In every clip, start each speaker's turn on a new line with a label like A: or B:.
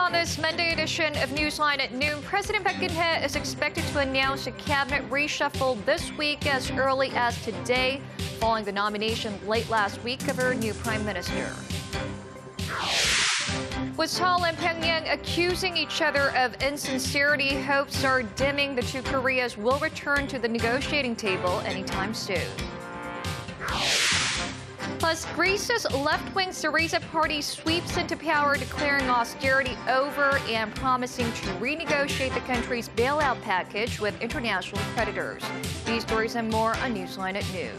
A: On this Monday edition of Newsline at noon, President Park Geun-hye is expected to announce a cabinet reshuffle this week as early as today, following the nomination late last week of her new prime minister. With Seoul and Pyongyang accusing each other of insincerity, hopes are dimming the two Koreas will return to the negotiating table anytime soon. Plus, Greece's left-wing Syriza party sweeps into power, declaring austerity over and promising to renegotiate the country's bailout package with international creditors. These stories and more on Newsline at noon.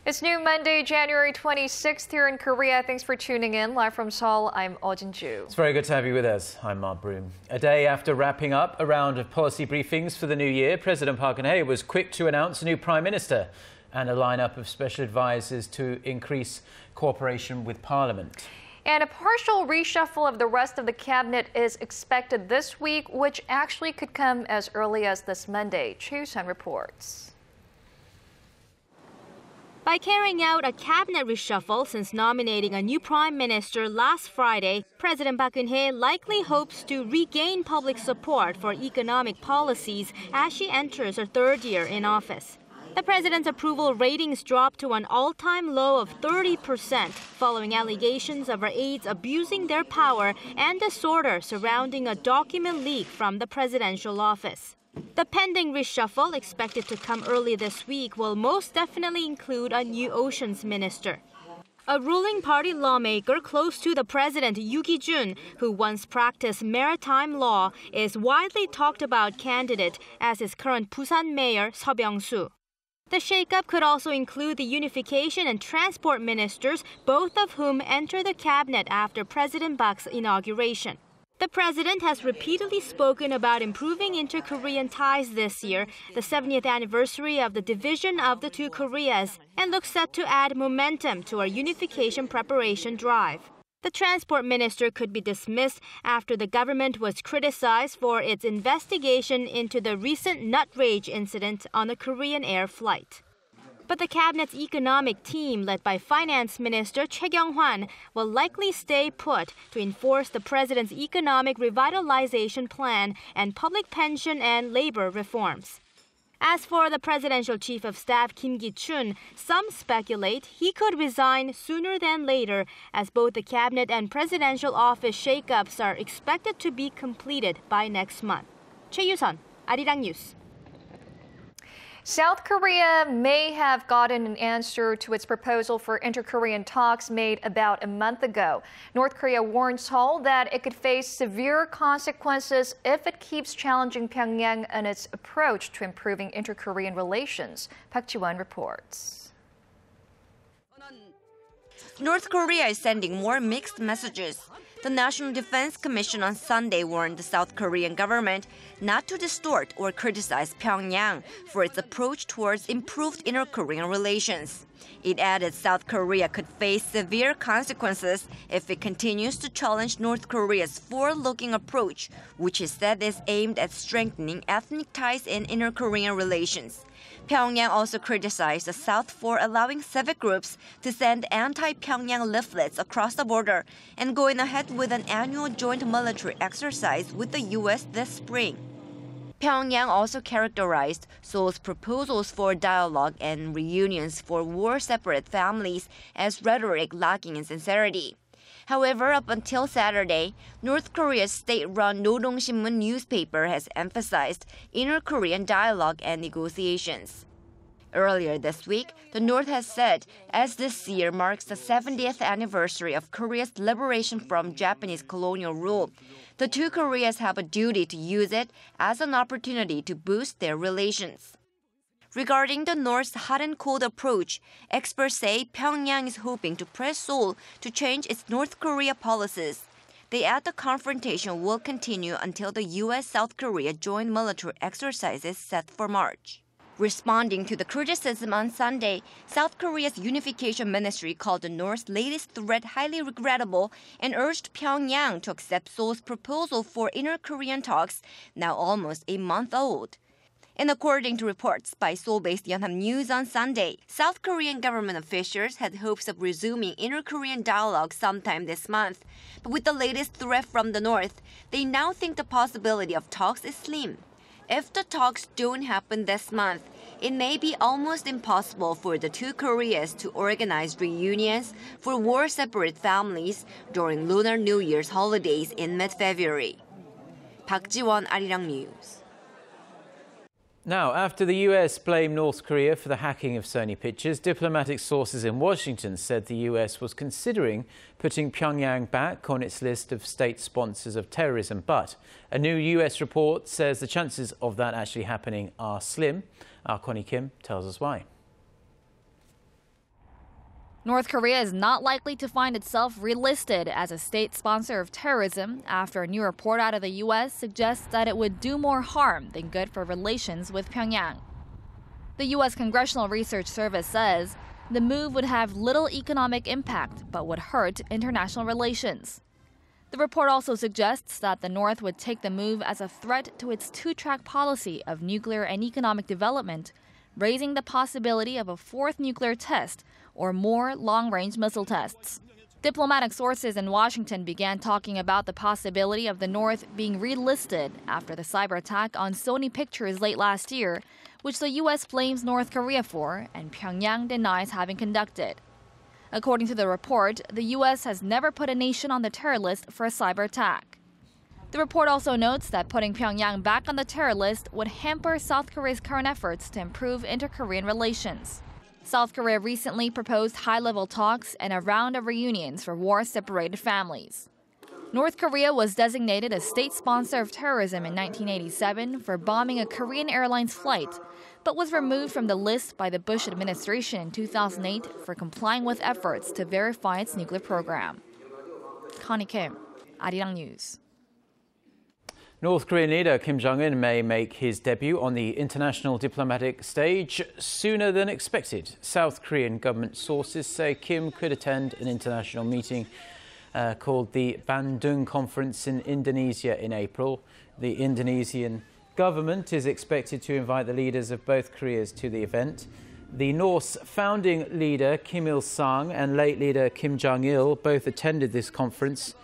A: It's new Monday, January 26th here in Korea. Thanks for tuning in. Live from Seoul, I'm Eoh Jin-joo.
B: It's very good to have you with us. I'm Mark Broome. A day after wrapping up a round of policy briefings for the new year, President Park Geun-hye was quick to announce a new prime minister and a lineup of special advisors to increase cooperation with Parliament.
A: And a partial reshuffle of the rest of the cabinet is expected this week, which actually could come as early as this Monday. Choo-sun reports.
C: By carrying out a cabinet reshuffle since nominating a new prime minister last Friday, President Park Geun-hye likely hopes to regain public support for economic policies as she enters her third year in office. The president's approval ratings dropped to an all-time low of 30% following allegations of her aides abusing their power and disorder surrounding a document leak from the presidential office. The pending reshuffle, expected to come early this week, will most definitely include a new oceans minister. A ruling party lawmaker close to the president, Yoo Ki-jun, who once practiced maritime law, is widely talked about candidate as his current Busan mayor, Seo Byung-soo. The shakeup could also include the unification and transport ministers, both of whom enter the cabinet after President Park's inauguration. The president has repeatedly spoken about improving inter-Korean ties this year, the 70th anniversary of the division of the two Koreas, and looks set to add momentum to our unification preparation drive. The transport minister could be dismissed after the government was criticized for its investigation into the recent nut rage incident on a Korean Air flight. But the cabinet's economic team, led by Finance Minister Choi Kyung-hwan, will likely stay put to enforce the president's economic revitalization plan and public pension and labor reforms. As for the presidential chief of staff Kim Ki-chun, some speculate he could resign sooner than later, as both the cabinet and presidential office shakeups are expected to be completed by next month. Choi Yu-sun, Arirang News.
A: South Korea may have gotten an answer to its proposal for inter-Korean talks made about a month ago. North Korea warned Seoul that it could face severe consequences if it keeps challenging Pyongyang in its approach to improving inter-Korean relations. Park Ji-won reports.
D: North Korea is sending more mixed messages. The National Defense Commission on Sunday warned the South Korean government not to distort or criticize Pyongyang for its approach towards improved inter-Korean relations. It added South Korea could face severe consequences if it continues to challenge North Korea's forward-looking approach, which it said is aimed at strengthening ethnic ties in inter-Korean relations. Pyongyang also criticized the South for allowing civic groups to send anti-Pyongyang leaflets across the border and going ahead with an annual joint military exercise with the U.S. this spring. Pyongyang also characterized Seoul's proposals for dialogue and reunions for war-separate families as rhetoric lacking in sincerity. However, up until Saturday, North Korea's state-run Nodong Sinmun newspaper has emphasized inter-Korean dialogue and negotiations. Earlier this week, the North has said, as this year marks the 70th anniversary of Korea's liberation from Japanese colonial rule, the two Koreas have a duty to use it as an opportunity to boost their relations. Regarding the North's hot and cold approach, experts say Pyongyang is hoping to press Seoul to change its North Korea policies. They add the confrontation will continue until the U.S.-South Korea joint military exercises set for March. Responding to the criticism on Sunday, South Korea's unification ministry called the North's latest threat highly regrettable and urged Pyongyang to accept Seoul's proposal for inter-Korean talks, now almost a month old. And according to reports by Seoul-based Yonhap News on Sunday, South Korean government officials had hopes of resuming inter-Korean dialogue sometime this month. But with the latest threat from the North, they now think the possibility of talks is slim. If the talks don't happen this month, it may be almost impossible for the two Koreas to organize reunions for war-separate families during Lunar New Year's holidays in mid-February. Park Ji-won, Arirang News.
B: Now, after the US blamed North Korea for the hacking of Sony Pictures, diplomatic sources in Washington said the US was considering putting Pyongyang back on its list of state sponsors of terrorism. But a new US report says the chances of that actually happening are slim. Our Connie Kim tells us why.
E: North Korea is not likely to find itself relisted as a state sponsor of terrorism after a new report out of the U.S. suggests that it would do more harm than good for relations with Pyongyang. The U.S. Congressional Research Service says the move would have little economic impact but would hurt international relations. The report also suggests that the North would take the move as a threat to its two-track policy of nuclear and economic development, raising the possibility of a fourth nuclear test or more long-range missile tests. Diplomatic sources in Washington began talking about the possibility of the North being relisted after the cyber attack on Sony Pictures late last year, which the U.S. blames North Korea for and Pyongyang denies having conducted. According to the report, the U.S. has never put a nation on the terror list for a cyber attack. The report also notes that putting Pyongyang back on the terror list would hamper South Korea's current efforts to improve inter-Korean relations. South Korea recently proposed high-level talks and a round of reunions for war-separated families. North Korea was designated a state sponsor of terrorism in 1987 for bombing a Korean Airlines flight, but was removed from the list by the Bush administration in 2008 for complying with efforts to verify its nuclear program. Connie Kim, Arirang News.
B: North Korean leader Kim Jongun may make his debut on the international diplomatic stage sooner than expected. South Korean government sources say Kim could attend an international meeting called the Bandung Conference in Indonesia in April. The Indonesian government is expected to invite the leaders of both Koreas to the event. The North's founding leader Kim Il-sung and late leader Kim Jong-il both attended this conference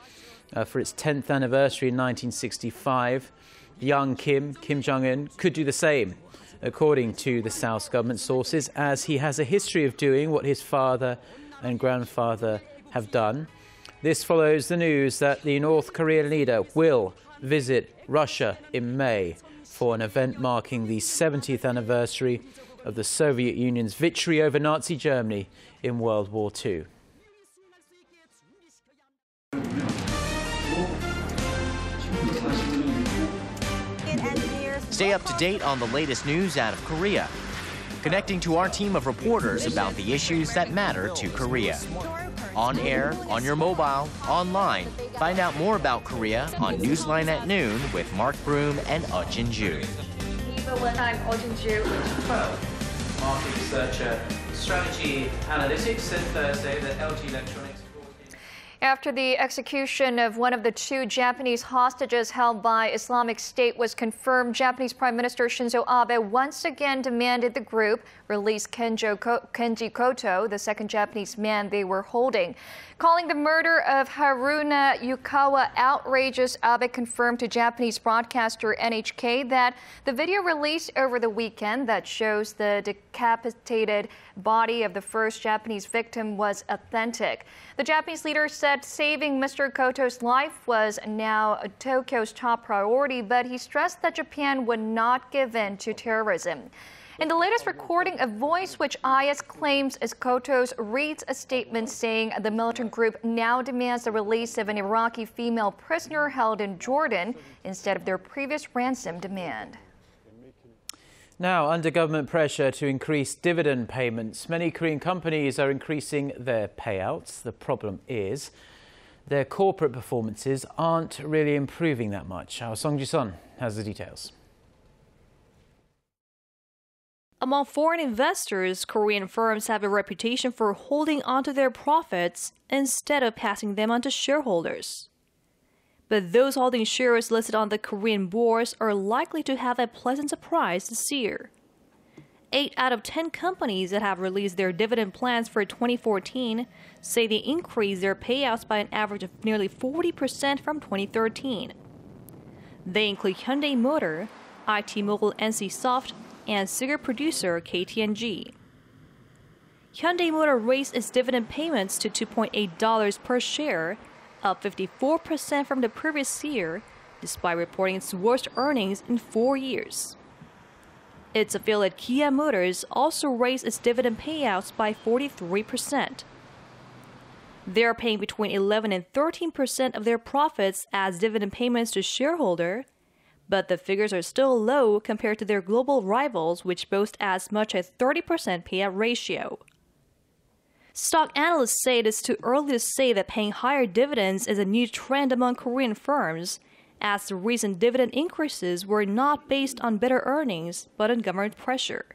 B: for its 10th anniversary in 1965. Young Kim Jong-un, could do the same, according to the South's government sources, as he has a history of doing what his father and grandfather have done. This follows the news that the North Korean leader will visit Russia in May for an event marking the 70th anniversary of the Soviet Union's victory over Nazi Germany in World War II.
F: Stay up to date on the latest news out of Korea, connecting to our team of reporters about the issues that matter to Korea. On air, on your mobile, online. Find out more about Korea on Newsline at noon with Mark Broome and Eoh Jin-joo.
A: I'm Eoh Jin-joo.
B: Market researcher, strategy analytics, said Thursday that LG Electronics.
A: After the execution of one of the two Japanese hostages held by Islamic State was confirmed, Japanese Prime Minister Shinzo Abe once again demanded the group release Kenji Koto, the second Japanese man they were holding. Calling the murder of Haruna Yukawa outrageous, Abe confirmed to Japanese broadcaster NHK that the video released over the weekend that shows the decapitated body of the first Japanese victim was authentic. The Japanese leader said saving Mr. Koto's life was now Tokyo's top priority, but he stressed that Japan would not give in to terrorism. In the latest recording, a voice which IS claims is Koto's reads a statement saying the militant group now demands the release of an Iraqi female prisoner held in Jordan instead of their previous ransom demand.
B: Now, under government pressure to increase dividend payments, many Korean companies are increasing their payouts. The problem is their corporate performances aren't really improving that much. Our Song Ji-sun has the details.
G: Among foreign investors, Korean firms have a reputation for holding onto their profits instead of passing them on to shareholders. But those holding shares listed on the Korean bourse are likely to have a pleasant surprise this year. 8 out of 10 companies that have released their dividend plans for 2014 say they increased their payouts by an average of nearly 40% from 2013. They include Hyundai Motor, IT mogul NCSoft, and cigarette producer KT&G. Hyundai Motor raised its dividend payments to $2.8 per share, up 54% from the previous year, despite reporting its worst earnings in 4 years. Its affiliate Kia Motors also raised its dividend payouts by 43%. They are paying between 11% and 13% of their profits as dividend payments to shareholders, but the figures are still low compared to their global rivals, which boast as much as 30% payout ratio. Stock analysts say it is too early to say that paying higher dividends is a new trend among Korean firms, as the recent dividend increases were not based on better earnings, but on government pressure.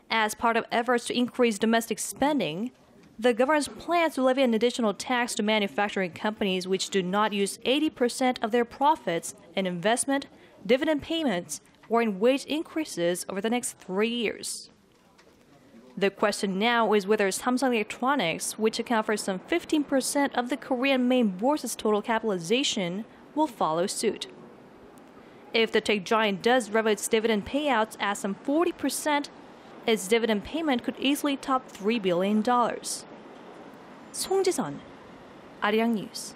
G: As part of efforts to increase domestic spending, the government plans to levy an additional tax to manufacturing companies which do not use 80% of their profits in investment, dividend payments, or in wage increases over the next 3 years. The question now is whether Samsung Electronics, which accounts for some 15% of the Korean main bourse's total capitalization, will follow suit. If the tech giant does rev its dividend payouts at some 40%, its dividend payment could easily top $3 billion. 송지선, Arirang News.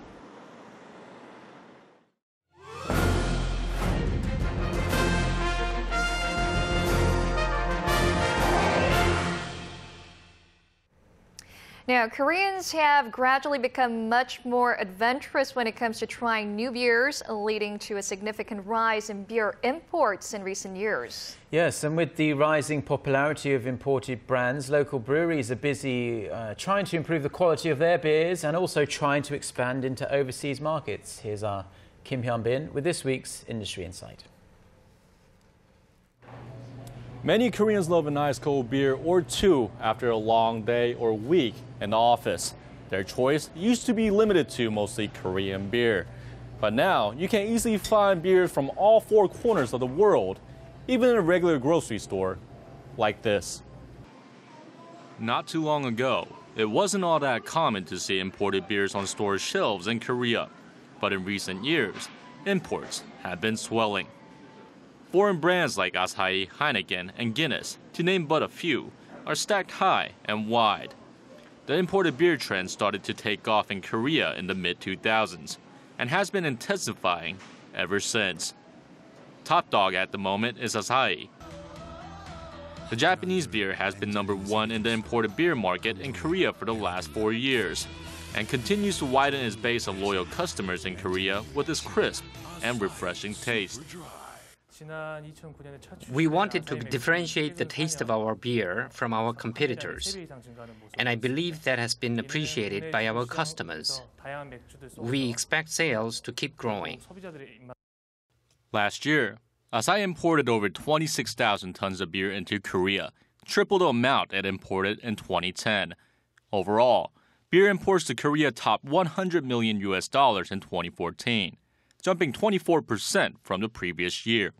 A: Now, Koreans have gradually become much more adventurous when it comes to trying new beers, leading to a significant rise in beer imports in recent years.
B: Yes, and with the rising popularity of imported brands, local breweries are busy trying to improve the quality of their beers and also trying to expand into overseas markets. Here's our Kim Hyun-bin with this week's Industry Insight.
H: Many Koreans love a nice cold beer or two after a long day or week in the office. Their choice used to be limited to mostly Korean beer. But now you can easily find beers from all 4 corners of the world, even in a regular grocery store, like this. Not too long ago, it wasn't all that common to see imported beers on store shelves in Korea. But in recent years, imports have been swelling. Foreign brands like Asahi, Heineken, and Guinness, to name but a few, are stacked high and wide. The imported beer trend started to take off in Korea in the mid-2000s and has been intensifying ever since. Top dog at the moment is Asahi. The Japanese beer has been #1 in the imported beer market in Korea for the last 4 years and continues to widen its base of loyal customers in Korea with its crisp and refreshing taste.
I: We wanted to differentiate the taste of our beer from our competitors, and I believe that has been appreciated by our customers. We expect sales to keep growing.
H: Last year, Asahi imported over 26,000 tons of beer into Korea, triple the amount it imported in 2010. Overall, beer imports to Korea topped $100 million in 2014, jumping 24% from the previous year.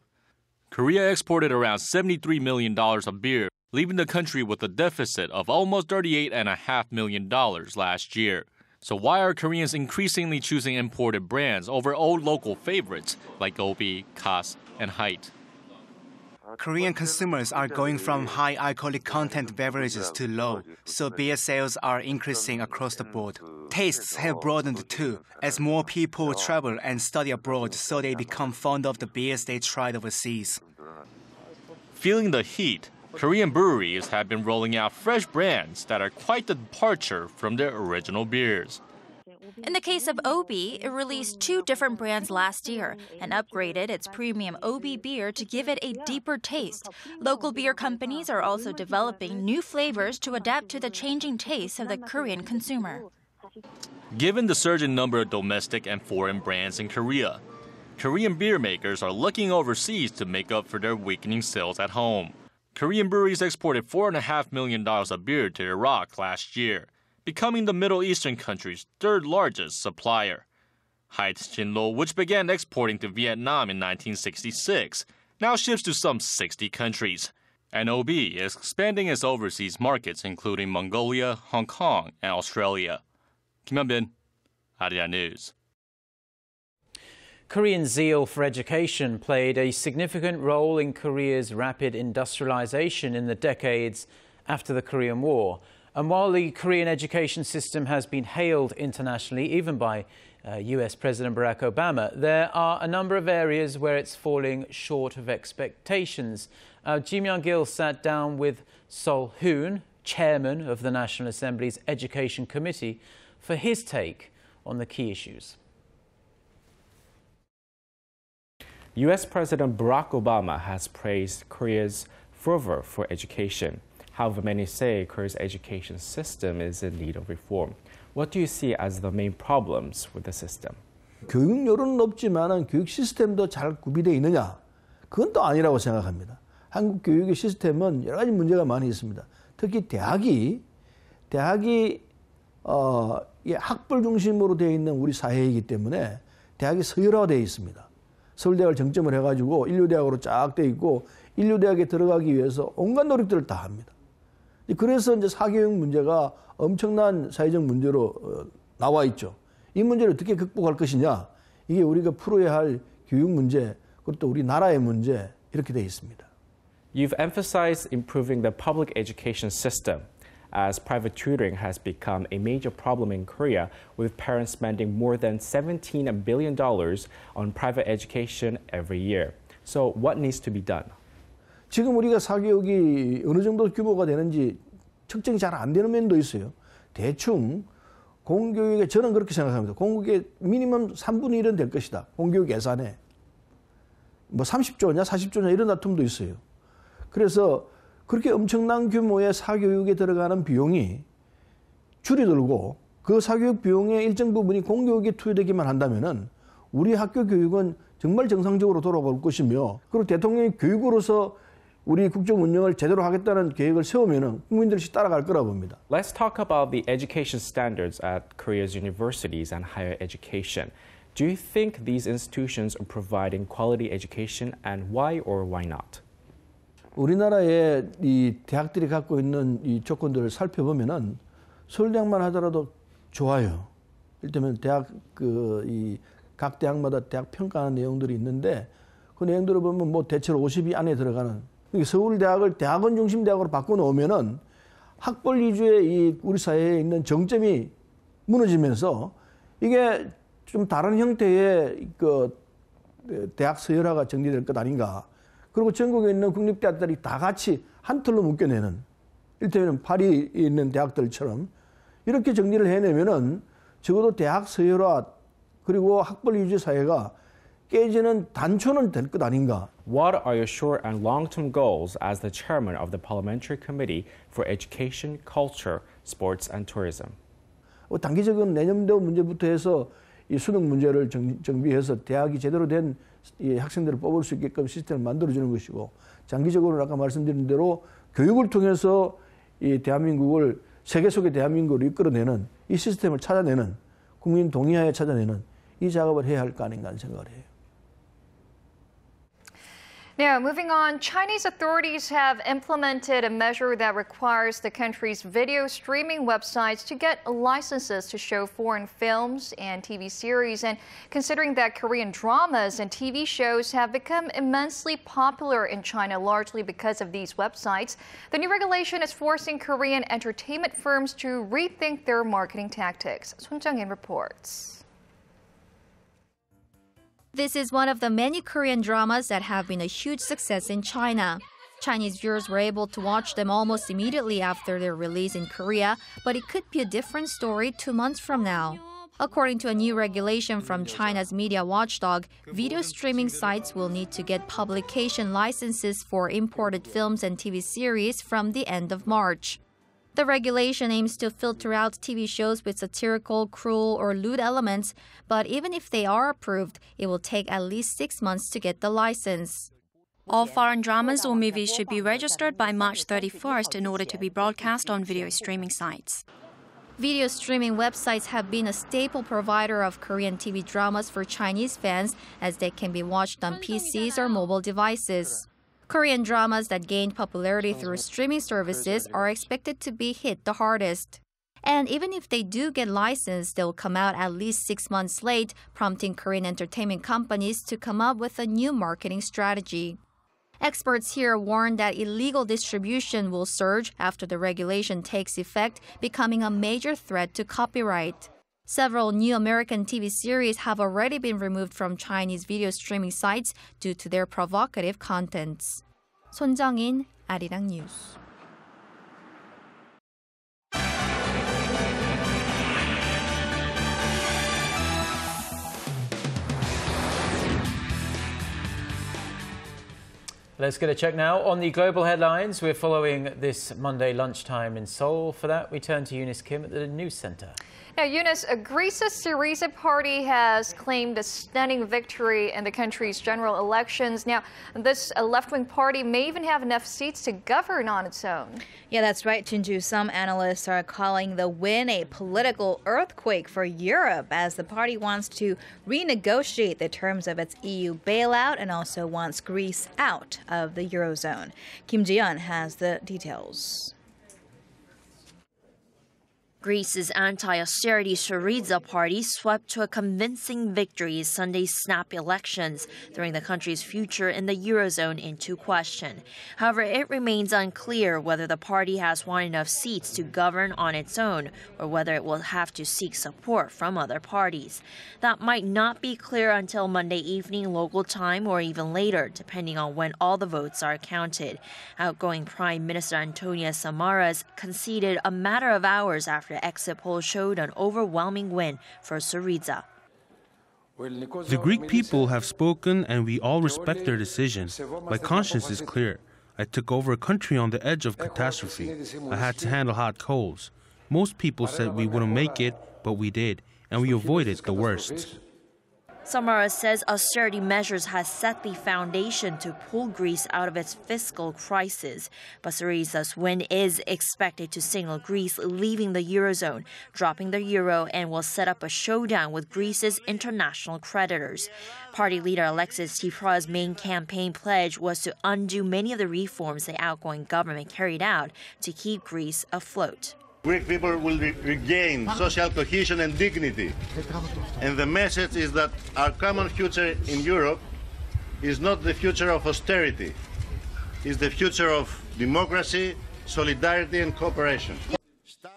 H: Korea exported around $73 million of beer, leaving the country with a deficit of almost $38.5 million last year. So why are Koreans increasingly choosing imported brands over old local favorites like Obi, Cass, and Hite?
J: Korean consumers are going from high alcoholic content beverages to low, so beer sales are increasing across the board. Tastes have broadened too, as more people travel and study abroad, so they become fond of the beers they tried overseas.
H: Feeling the heat, Korean breweries have been rolling out fresh brands that are quite the departure from their original beers.
K: In the case of Obi, it released 2 different brands last year and upgraded its premium Obi beer to give it a deeper taste. Local beer companies are also developing new flavors to adapt to the changing tastes of the Korean consumer.
H: Given the surge in number of domestic and foreign brands in Korea, Korean beer makers are looking overseas to make up for their weakening sales at home. Korean breweries exported $4.5 million of beer to Iraq last year, becoming the Middle Eastern country's third largest supplier. Eoh Jin-joo, which began exporting to Vietnam in 1966, now ships to some 60 countries. And OB is expanding its overseas markets, including Mongolia, Hong Kong, and Australia. Kim Hyun-bin, Arirang News.
B: Korean zeal for education played a significant role in Korea's rapid industrialization in the decades after the Korean War. And while the Korean education system has been hailed internationally, even by US President Barack Obama, there are a number of areas where it's falling short of expectations. Ji Myung-gil sat down with Sol Hoon, chairman of the National Assembly's Education Committee, for his take on the key issues.
L: U.S. President Barack Obama has praised Korea's fervor for education. However, many say Korea's education system is in need of reform. What do you see as the main problems with the system?
M: 교육열은 높지만 교육 시스템도 잘 구비되어 있느냐? 그건 또 아니라고 생각합니다. 한국 교육의 시스템은 여러 가지 문제가 많이 있습니다. 특히 대학이 학벌 중심으로 되어 있는 우리 사회이기 때문에 대학이 서열화되어 있습니다. 서울대학을 정점을 해가지고 인류대학으로 쫙 되어 있고 인류대학에 들어가기 위해서 온갖 노력들을 다 합니다. 그래서 이제 사교육 문제가 엄청난 사회적 문제로 나와 있죠. 이 문제를 어떻게 극복할 것이냐? 이게 우리가 풀어야 할 교육 문제, 그리고 또 우리 나라의 문제 이렇게 되어 있습니다.
L: You've emphasized improving the public education system, as private tutoring has become a major problem in Korea, with parents spending more than $17 billion on private education every year. So what needs to be done?
M: 지금 우리가 사교육이 어느 정도 규모가 되는지 측정이 잘 안 되는 면도 있어요. 대충 공교육에 저는 그렇게 생각합니다. 공교육의 미니멈 3분의 1은 될 것이다. 공교육 예산에. 뭐 30조냐 40조냐 이런 다툼도 있어요. 그래서 그렇게 엄청난 규모의 사교육에 들어가는 비용이 줄어들고 그 사교육 비용의 일정 부분이 공교육에 투여되기만 한다면은 우리 학교 교육은 정말 정상적으로 돌아갈 것이며 그리고 대통령이 교육으로서 우리 국정 운영을 제대로 하겠다는 계획을 세우면은 국민들이 따라갈 거라 봅니다.
L: Let's talk about the education standards at Korea's universities and higher education. Do you think these institutions are providing quality education, and why or why not?
M: 우리나라의 이 대학들이 갖고 있는 이 조건들을 살펴보면은 서울대학만 하더라도 좋아요. 이를테면 대학 각 대학마다 대학 평가하는 내용들이 있는데 그 내용들을 보면 뭐 대체로 50위 안에 들어가는 서울대학을 대학원 중심 대학으로 바꿔놓으면은 학벌 위주의 이 우리 사회에 있는 정점이 무너지면서 이게 좀 다른 형태의 그 대학 서열화가 정리될 것 아닌가. 그리고 전국에 있는 국립대학들이 다 같이 한 틀로 묶여내는 이를테면 파리에 있는 대학들처럼 이렇게 정리를 해내면은 적어도 대학 서열화 그리고 학벌 위주 사회가 깨지는 단초는 될 것 아닌가.
L: What are your short and long-term goals as the chairman of the Parliamentary Committee for Education, Culture, Sports and Tourism?
M: 단기적인 내년도 문제부터 해서 이 수능 문제를 정비해서 대학이 제대로 된 이 학생들을 뽑을 수 있게끔 시스템을 만들어주는 것이고 장기적으로는 아까 말씀드린 대로 교육을 통해서 이 대한민국을 세계 속의 대한민국을 이끌어내는 이 시스템을 찾아내는 국민 동의하에 찾아내는 이 작업을 해야 할 거 아닌가 하는 생각을 해요.
A: Now, moving on, Chinese authorities have implemented a measure that requires the country's video streaming websites to get licenses to show foreign films and TV series. And considering that Korean dramas and TV shows have become immensely popular in China largely because of these websites, the new regulation is forcing Korean entertainment firms to rethink their marketing tactics. Son Jung-in reports.
K: This is one of the many Korean dramas that have been a huge success in China. Chinese viewers were able to watch them almost immediately after their release in Korea, but it could be a different story 2 months from now. According to a new regulation from China's media watchdog, video streaming sites will need to get publication licenses for imported films and TV series from the end of March. The regulation aims to filter out TV shows with satirical, cruel, or lewd elements, but even if they are approved, it will take at least 6 months to get the license.
N: All foreign dramas or movies should be registered by March 31st in order to be broadcast on video streaming sites.
E: Video streaming websites have been a staple provider of Korean TV dramas for Chinese fans, as they can be watched on PCs or mobile devices. Korean dramas that gained popularity through streaming services are expected to be hit the hardest. And even if they do get licensed, they'll come out at least 6 months late, prompting Korean entertainment companies to come up with a new marketing strategy. Experts here warn that illegal distribution will surge after the regulation takes effect, becoming a major threat to copyright. Several new American TV series have already been removed from Chinese video streaming sites due to their provocative contents. 손정인, Arirang News.
B: Let's get a check now on the global headlines. We're following this Monday lunchtime in Seoul. For that, we turn to Eunice Kim at the News Center.
A: Now, Eunice, Greece's Syriza party has claimed a stunning victory in the country's general elections. Now, this left-wing party may even have enough seats to govern on its own.
O: Yeah, that's right, Jin-joo. Some analysts are calling the win a political earthquake for Europe, as the party wants to renegotiate the terms of its EU bailout and also wants Greece out of the Eurozone. Kim Ji-yeon has the details.
D: Greece's anti-austerity Syriza party swept to a convincing victory in Sunday's snap elections, throwing the country's future in the Eurozone into question. However, it remains unclear whether the party has won enough seats to govern on its own or whether it will have to seek support from other parties. That might not be clear until Monday evening local time or even later, depending on when all the votes are counted. Outgoing Prime Minister Antonia Samaras conceded a matter of hours after exit polls showed an overwhelming win for Syriza.
P: The Greek people have spoken and we all respect their decision. My conscience is clear. I took over a country on the edge of catastrophe. I had to handle hot coals. Most people said we wouldn't make it, but we did, and we avoided the worst.
D: Samaras says austerity measures has set the foundation to pull Greece out of its fiscal crisis. But Syriza's win is expected to signal Greece leaving the Eurozone, dropping the euro, and will set up a showdown with Greece's international creditors. Party leader Alexis Tsipra's main campaign pledge was to undo many of the reforms the outgoing government carried out to keep Greece afloat.
Q: Greek people will regain social cohesion and dignity. And the message is that our common future in Europe is not the future of austerity. It's the future of democracy, solidarity and cooperation.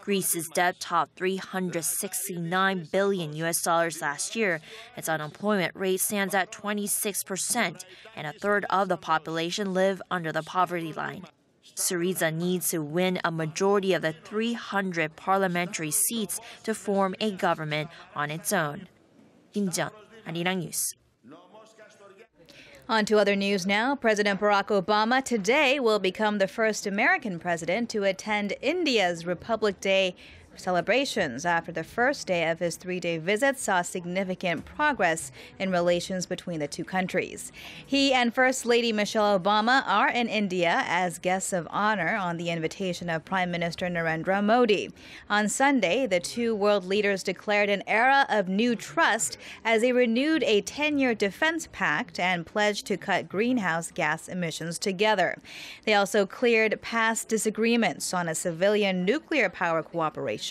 D: Greece's debt topped $369 billion last year. Its unemployment rate stands at 26%, and a third of the population live under the poverty line. Syriza needs to win a majority of the 300 parliamentary seats to form a government on its own. Kim Ji-yeon, Arirang News.
O: On to other news now. President Barack Obama today will become the first American president to attend India's Republic Day celebrations after the first day of his 3-day visit saw significant progress in relations between the two countries. He and First Lady Michelle Obama are in India as guests of honor on the invitation of Prime Minister Narendra Modi. On Sunday, the two world leaders declared an era of new trust as they renewed a 10-year defense pact and pledged to cut greenhouse gas emissions together. They also cleared past disagreements on a civilian nuclear power cooperation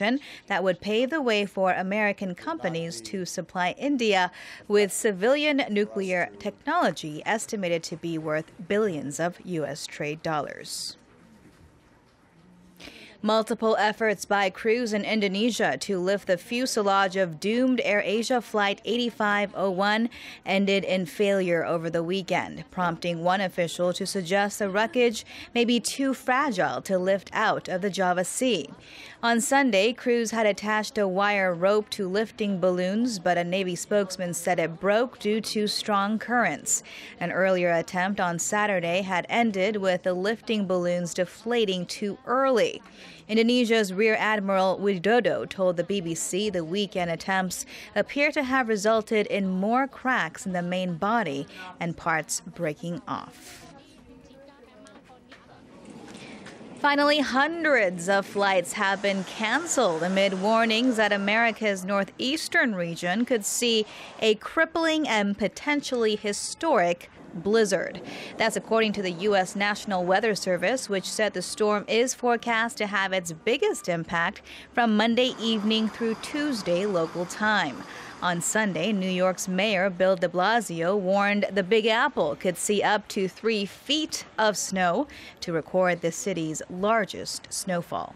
O: that would pave the way for American companies to supply India with civilian nuclear technology estimated to be worth billions of U.S. trade dollars. Multiple efforts by crews in Indonesia to lift the fuselage of doomed AirAsia Flight 8501 ended in failure over the weekend, prompting one official to suggest the wreckage may be too fragile to lift out of the Java Sea. On Sunday, crews had attached a wire rope to lifting balloons, but a Navy spokesman said it broke due to strong currents. An earlier attempt on Saturday had ended with the lifting balloons deflating too early. Indonesia's Rear Admiral Widodo told the BBC the weekend attempts appear to have resulted in more cracks in the main body and parts breaking off. Finally, hundreds of flights have been canceled amid warnings that America's northeastern region could see a crippling and potentially historic blizzard. That's according to the U.S. National Weather Service, which said the storm is forecast to have its biggest impact from Monday evening through Tuesday local time. On Sunday, New York's Mayor Bill de Blasio warned the Big Apple could see up to 3 feet of snow to record the city's largest snowfall.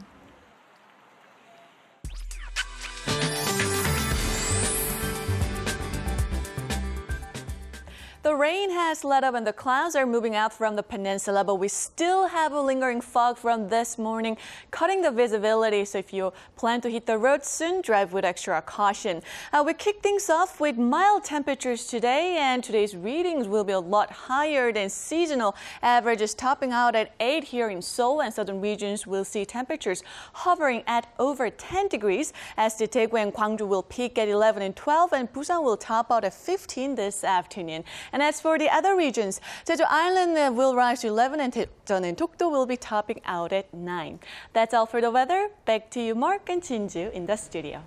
R: The rain has let up and the clouds are moving out from the peninsula, but we still have a lingering fog from this morning, cutting the visibility. So if you plan to hit the road soon, drive with extra caution. We kick things off with mild temperatures today, and today's readings will be a lot higher than seasonal averages, topping out at 8 here in Seoul, and southern regions will see temperatures hovering at over 10 degrees, as the Daegu and Gwangju will peak at 11 and 12, and Busan will top out at 15 this afternoon. And as for the other regions, Jeju Island will rise to 11 and Jeon and Dokdo will be topping out at 9. That's all for the weather. Back to you, Mark and Jin-joo in the studio.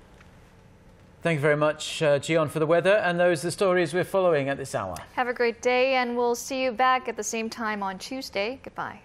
B: Thank you very much, Jion, for the weather. And those are the stories we're following at this hour.
A: Have a great day, and we'll see you back at the same time on Tuesday. Goodbye.